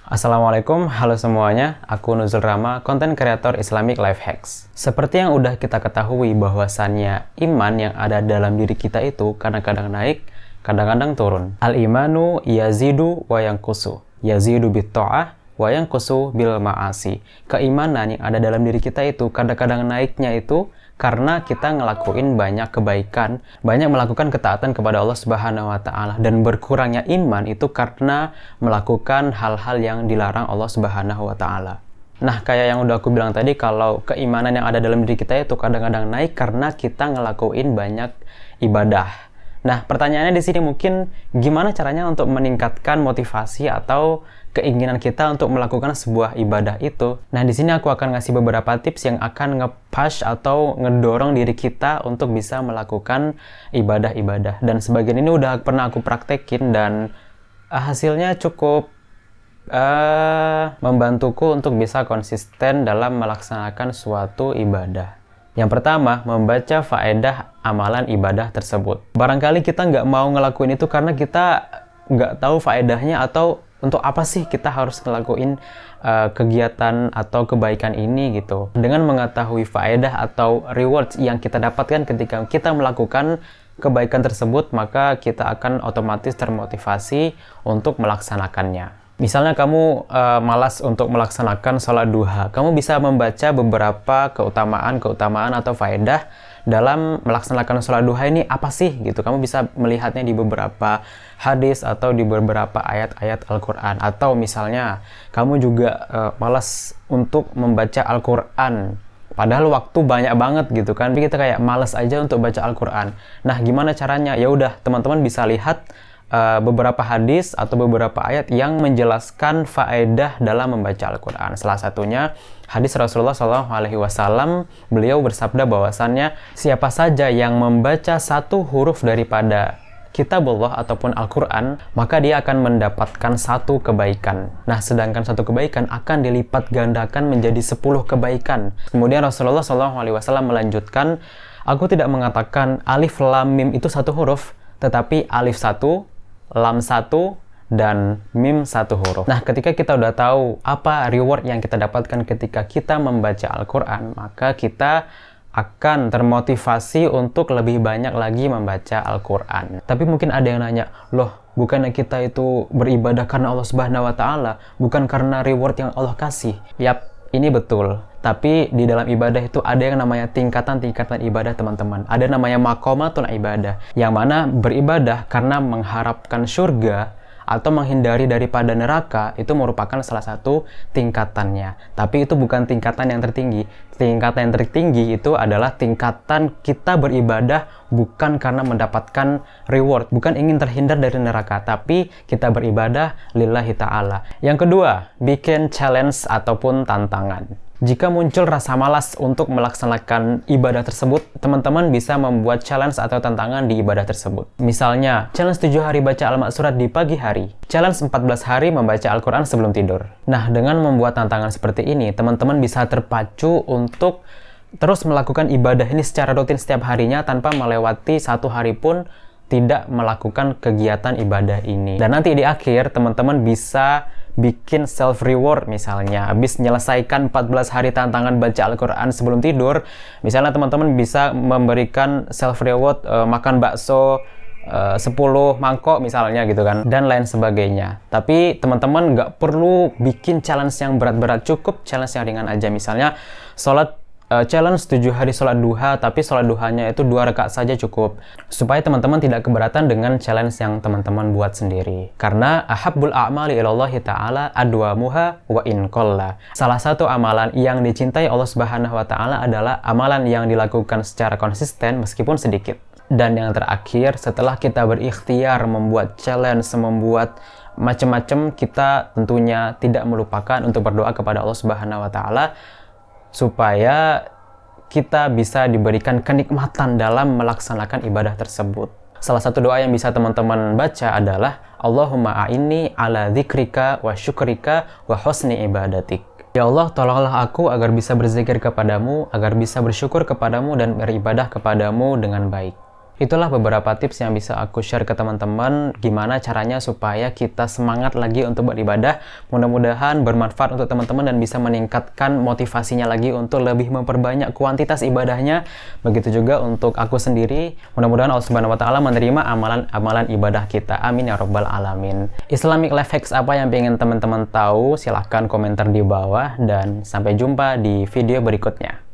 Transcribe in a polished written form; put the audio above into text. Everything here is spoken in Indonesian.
Assalamualaikum, halo semuanya. Aku Nuzul Rama, konten kreator Islamic Life Hacks. Seperti yang udah kita ketahui bahwasannya iman yang ada dalam diri kita itu kadang-kadang naik, kadang-kadang turun. Al-imanu yazidu wa yanqusu. Yazidu bitta'ah wa yanqusu bil ma'asi. Keimanan yang ada dalam diri kita itu kadang-kadang naiknya itu karena kita ngelakuin banyak kebaikan, banyak melakukan ketaatan kepada Allah Subhanahu wa Ta'ala, dan berkurangnya iman itu karena melakukan hal-hal yang dilarang Allah Subhanahu wa Ta'ala. Nah, kayak yang udah aku bilang tadi, kalau keimanan yang ada dalam diri kita itu kadang-kadang naik karena kita ngelakuin banyak ibadah. Nah, pertanyaannya di sini mungkin gimana caranya untuk meningkatkan motivasi atau keinginan kita untuk melakukan sebuah ibadah itu. Nah, di sini aku akan ngasih beberapa tips yang akan nge-push atau ngedorong diri kita untuk bisa melakukan ibadah-ibadah. Dan sebagian ini udah pernah aku praktekin dan hasilnya cukup membantuku untuk bisa konsisten dalam melaksanakan suatu ibadah. Yang pertama, membaca faedah amalan ibadah tersebut. Barangkali kita nggak mau ngelakuin itu karena kita nggak tahu faedahnya atau untuk apa sih kita harus ngelakuin kegiatan atau kebaikan ini gitu. Dengan mengetahui faedah atau rewards yang kita dapatkan ketika kita melakukan kebaikan tersebut, maka kita akan otomatis termotivasi untuk melaksanakannya. Misalnya kamu malas untuk melaksanakan sholat duha, kamu bisa membaca beberapa keutamaan atau faedah dalam melaksanakan sholat duha ini apa sih gitu. Kamu bisa melihatnya di beberapa hadis atau di beberapa ayat-ayat Al-Quran. Atau misalnya kamu juga malas untuk membaca Al-Quran, padahal waktu banyak banget gitu kan, tapi kita kayak malas aja untuk baca Al-Quran. Nah, gimana caranya? Ya udah, teman-teman bisa lihat beberapa hadis atau beberapa ayat yang menjelaskan faedah dalam membaca Al-Quran. Salah satunya hadis Rasulullah SAW, beliau bersabda bahwasannya siapa saja yang membaca satu huruf daripada Kitabullah ataupun Al-Quran, maka dia akan mendapatkan satu kebaikan. Nah, sedangkan satu kebaikan akan dilipat gandakan menjadi 10 kebaikan. Kemudian Rasulullah SAW melanjutkan, aku tidak mengatakan alif lam mim itu satu huruf, tetapi alif satu, lam satu, dan mim satu huruf. Nah, ketika kita udah tahu apa reward yang kita dapatkan ketika kita membaca Al-Quran, maka kita akan termotivasi untuk lebih banyak lagi membaca Al-Quran. Tapi mungkin ada yang nanya, loh, bukannya kita itu beribadah karena Allah Subhanahu wa Ta'ala, bukan karena reward yang Allah kasih? Yap, ini betul. Tapi di dalam ibadah itu ada yang namanya tingkatan-tingkatan ibadah, teman-teman. Ada namanya maqamatul ibadah, yang mana beribadah karena mengharapkan surga atau menghindari daripada neraka, itu merupakan salah satu tingkatannya. Tapi itu bukan tingkatan yang tertinggi. Tingkatan yang tertinggi itu adalah tingkatan kita beribadah bukan karena mendapatkan reward, bukan ingin terhindar dari neraka, tapi kita beribadah lillahi ta'ala. Yang kedua, bikin challenge ataupun tantangan. Jika muncul rasa malas untuk melaksanakan ibadah tersebut, teman-teman bisa membuat challenge atau tantangan di ibadah tersebut. Misalnya, challenge 7 hari baca Al-Ma'surat di pagi hari. Challenge 14 hari membaca Al-Quran sebelum tidur. Nah, dengan membuat tantangan seperti ini, teman-teman bisa terpacu untuk terus melakukan ibadah ini secara rutin setiap harinya tanpa melewati satu hari pun tidak melakukan kegiatan ibadah ini. Dan nanti di akhir, teman-teman bisa bikin self reward. Misalnya habis menyelesaikan 14 hari tantangan baca Al-Quran sebelum tidur, misalnya teman-teman bisa memberikan self reward makan bakso 10 mangkok misalnya gitu kan, dan lain sebagainya. Tapi teman-teman nggak perlu bikin challenge yang berat-berat, cukup challenge yang ringan aja. Misalnya challenge 7 hari sholat duha, tapi sholat duhanya itu 2 rakaat saja cukup, supaya teman-teman tidak keberatan dengan challenge yang teman-teman buat sendiri. Karena ahabbul a'mali ilallahi ta'ala adwamuha wa in qalla. Salah satu amalan yang dicintai Allah Subhanahu wa Ta'ala adalah amalan yang dilakukan secara konsisten meskipun sedikit. Dan yang terakhir, setelah kita berikhtiar membuat challenge, membuat macam-macam, kita tentunya tidak melupakan untuk berdoa kepada Allah Subhanahu wa Ta'ala supaya kita bisa diberikan kenikmatan dalam melaksanakan ibadah tersebut. Salah satu doa yang bisa teman-teman baca adalah Allahumma a'inni ala dzikrika wa syukrika wa husni ibadatik. Ya Allah, tolonglah aku agar bisa berzikir kepadamu, agar bisa bersyukur kepadamu dan beribadah kepadamu dengan baik. Itulah beberapa tips yang bisa aku share ke teman-teman gimana caranya supaya kita semangat lagi untuk beribadah. Mudah-mudahan bermanfaat untuk teman-teman dan bisa meningkatkan motivasinya lagi untuk lebih memperbanyak kuantitas ibadahnya. Begitu juga untuk aku sendiri. Mudah-mudahan Allah Subhanahu wa taala menerima amalan ibadah kita. Amin ya rabbal alamin. Islamic life hacks apa yang pengen teman-teman tahu? Silahkan komentar di bawah dan sampai jumpa di video berikutnya.